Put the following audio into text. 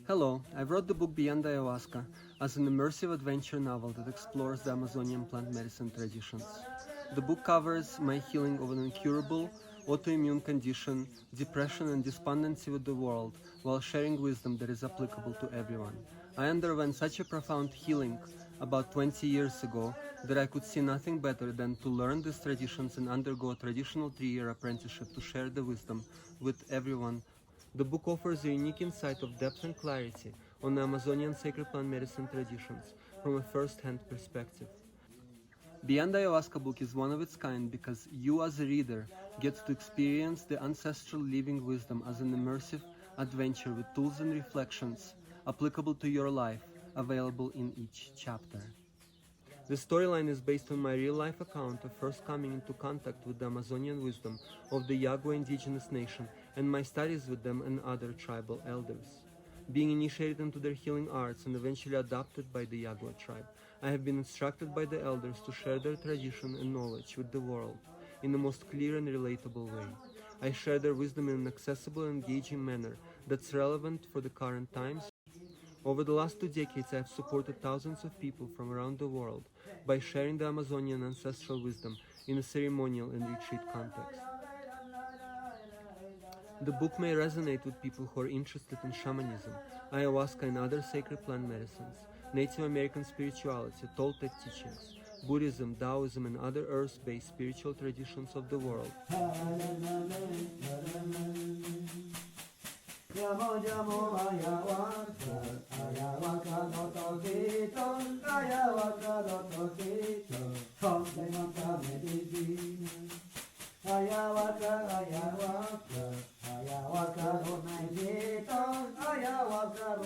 Hello, I wrote the book Beyond Ayahuasca as an immersive adventure novel that explores the Amazonian plant medicine traditions. The book covers my healing of an incurable autoimmune condition, depression and despondency with the world, while sharing wisdom that is applicable to everyone. I underwent such a profound healing about 20 years ago that I could see nothing better than to learn these traditions and undergo a traditional 3-year apprenticeship to share the wisdom with everyone. The book offers a unique insight of depth and clarity on the Amazonian sacred plant medicine traditions from a first-hand perspective. Beyond Ayahuasca book is one of its kind because you as a reader get to experience the ancestral living wisdom as an immersive adventure with tools and reflections applicable to your life, available in each chapter. The storyline is based on my real-life account of first coming into contact with the Amazonian wisdom of the Yahua Indigenous nation and my studies with them and other tribal elders. Being initiated into their healing arts and eventually adopted by the Yahua tribe, I have been instructed by the elders to share their tradition and knowledge with the world in the most clear and relatable way. I share their wisdom in an accessible and engaging manner that's relevant for the current times. Over the last 2 decades, I have supported thousands of people from around the world by sharing the Amazonian ancestral wisdom in a ceremonial and retreat context. The book may resonate with people who are interested in shamanism, ayahuasca and other sacred plant medicines, Native American spirituality, Toltec teachings, Buddhism, Taoism and other earth-based spiritual traditions of the world. Ayahuasca, ayahuasca, ayahuasca, ayahuasca, ayahuasca, ayahuasca,